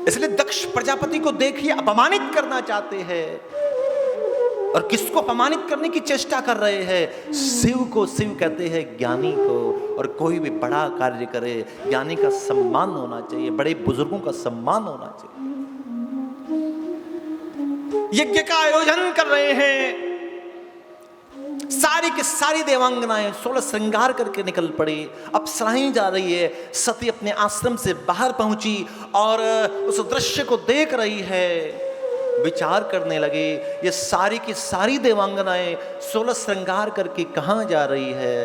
इसलिए दक्ष प्रजापति को देखिए अपमानित करना चाहते हैं। और किसको अपमानित करने की चेष्टा कर रहे हैं? शिव को शिव कहते हैं, ज्ञानी को। और कोई भी बड़ा कार्य करे, ज्ञानी का सम्मान होना चाहिए, बड़े बुजुर्गों का सम्मान होना चाहिए। यज्ञ का आयोजन कर रहे हैं, सारी की सारी देवांगनाएं 16 श्रृंगार करके निकल पड़ी। अप्सराएं जा रही है। सती अपने आश्रम से बाहर पहुंची और उस दृश्य को देख रही है, विचार करने लगे, ये सारी की सारी देवांगनाएं 16 श्रृंगार करके कहां जा रही है?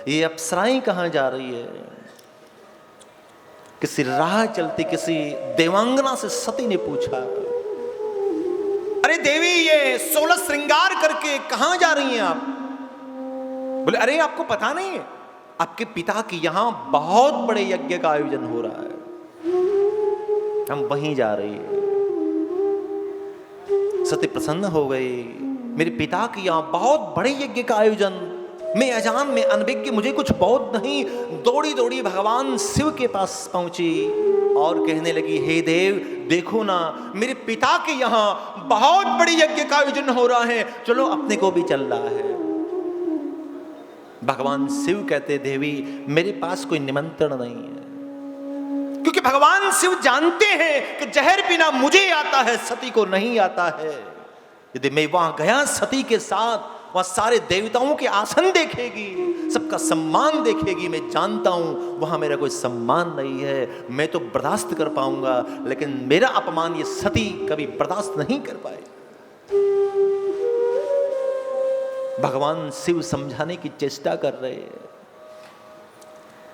ये अप्सराएं कहां जा रही है? किसी राह चलती किसी देवांगना से सती ने पूछा, अरे देवी, ये 16 श्रृंगार करके कहां जा रही हैं आप? बोले, अरे आपको पता नहीं है, आपके पिता के यहां बहुत बड़े यज्ञ का आयोजन हो रहा है, हम वहीं जा रही हैं। सती प्रसन्न हो गई, मेरे पिता के यहां बहुत बड़े यज्ञ का आयोजन, मैं अजान में अनभिज्ञ, मुझे कुछ बहुत नहीं। दौड़ी दौड़ी भगवान शिव के पास पहुंची और कहने लगी, हे देव, देखो ना, मेरे पिता के यहां बहुत बड़ी यज्ञ का आयोजन हो रहा है, चलो अपने को भी चल रहा है। भगवान शिव कहते, देवी, मेरे पास कोई निमंत्रण नहीं है, क्योंकि भगवान शिव जानते हैं कि जहर पीना मुझे आता है, सती को नहीं आता है। यदि मैं वहां गया सती के साथ, वहां सारे देवताओं के आसन देखेगी, सबका सम्मान देखेगी, मैं जानता हूं वहां मेरा कोई सम्मान नहीं है, मैं तो बर्दाश्त कर पाऊंगा, लेकिन मेरा अपमान ये सती कभी बर्दाश्त नहीं कर पाए। भगवान शिव समझाने की चेष्टा कर रहे हैं,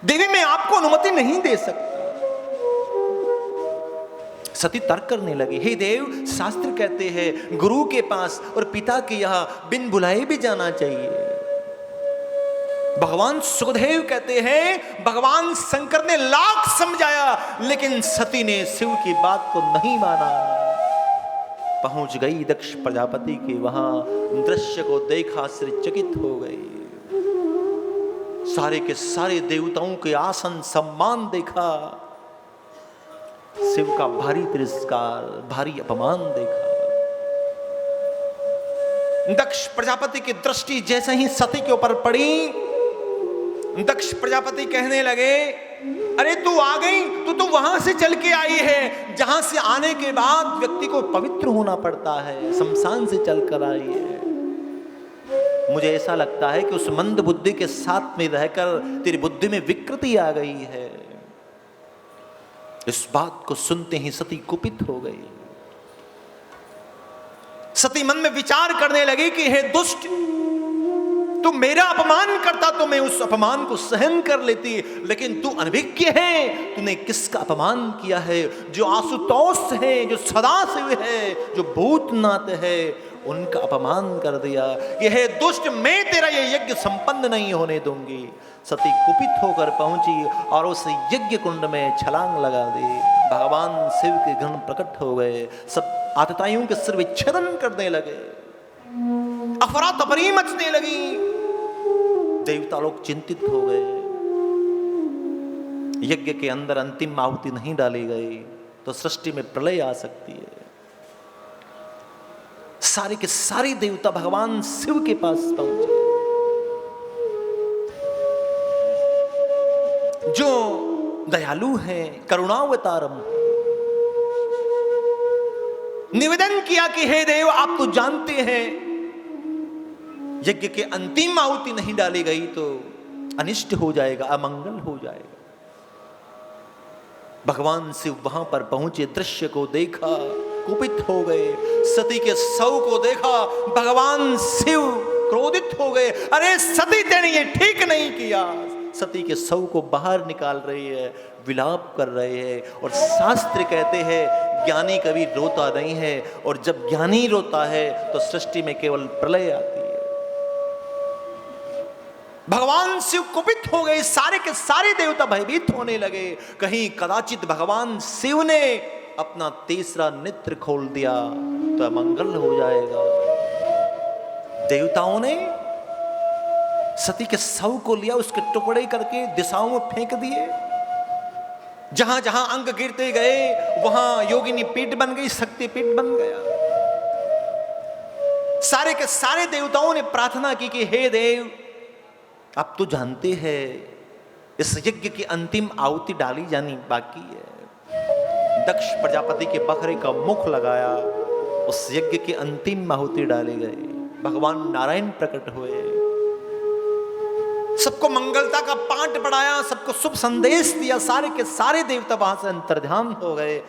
देवी, मैं आपको अनुमति नहीं दे सकता। सती तर्क करने लगी, हे देव, शास्त्र कहते हैं गुरु के पास और पिता के यहां बिन बुलाए भी जाना चाहिए। भगवान सुखदेव कहते हैं भगवान शंकर ने लाख समझाया, लेकिन सती ने शिव की बात को नहीं माना। पहुंच गई दक्ष प्रजापति के वहां, दृश्य को देखा, आश्चर्यचकित हो गई। सारे के सारे देवताओं के आसन सम्मान देखा, शिव का भारी तिरस्कार, भारी अपमान देखा। दक्ष प्रजापति की दृष्टि जैसे ही सती के ऊपर पड़ी, दक्ष प्रजापति कहने लगे, अरे तू आ गई, तू वहां से चल के आई है जहां से आने के बाद व्यक्ति को पवित्र होना पड़ता है, शमशान से चल कर आई है। मुझे ऐसा लगता है कि उस मंद बुद्धि के साथ में रहकर तेरी बुद्धि में विकृति आ गई है। इस बात को सुनते ही सती कुपित हो गई। सती मन में विचार करने लगी कि हे दुष्ट, तू मेरा अपमान करता तो मैं उस अपमान को सहन कर लेती, लेकिन तू अनभिज्ञ है, तूने किसका अपमान किया है? जो आशुतोष है, जो सदाशिव है, जो भूतनाथ है, उनका अपमान कर दिया। यह दुष्ट, मैं तेरा ये यज्ञ संपन्न नहीं होने दूंगी। सती कुपित होकर पहुंची और उस यज्ञ कुंड में छलांग लगा दी। भगवान शिव के गण प्रकट हो गए, सब आतताइयों के सिर विच्छेदन करने लगे, अफरा तफरी मचने लगी। देवता लोग चिंतित हो गए। यज्ञ के अंदर अंतिम आहुति नहीं डाली गई तो सृष्टि में प्रलय आ सकती है। सारे के सारे देवता भगवान शिव के पास पहुंचे। जो दयालु हैं, करुणावतारम, निवेदन किया कि हे देव, आप तो जानते हैं यज्ञ के अंतिम आहुति नहीं डाली गई तो अनिष्ट हो जाएगा, अमंगल हो जाएगा। भगवान शिव वहां पर पहुंचे, दृश्य को देखा, कुपित हो गए। सती के शव को देखा, भगवान शिव क्रोधित हो गए। अरे सती, तेने ये ठीक नहीं किया। सती के शव को बाहर निकाल रही है, विलाप कर रहे हैं। और शास्त्र कहते हैं ज्ञानी कभी रोता नहीं है, और जब ज्ञानी रोता है तो सृष्टि में केवल प्रलय आती है। भगवान शिव कुपित हो गए, सारे के सारे देवता भयभीत होने लगे। कहीं कदाचित भगवान शिव ने अपना तीसरा नेत्र खोल दिया तो अमंगल हो जाएगा। देवताओं ने सती के शव को लिया, उसके टुकड़े करके दिशाओं में फेंक दिए। जहां जहां अंग गिरते गए वहां योगिनी पीठ बन गई, शक्ति पीठ बन गया। सारे के सारे देवताओं ने प्रार्थना की कि हे देव, अब तो जानते हैं इस यज्ञ की अंतिम आहुति डाली जानी बाकी है। दक्ष प्रजापति के बकरे का मुख लगाया, उस यज्ञ की अंतिम आहुति डाली गई। भगवान नारायण प्रकट हुए, सबको मंगलता का पाठ पढ़ाया, सबको शुभ संदेश दिया। सारे के सारे देवता वहां से अंतर्ध्यान हो गए।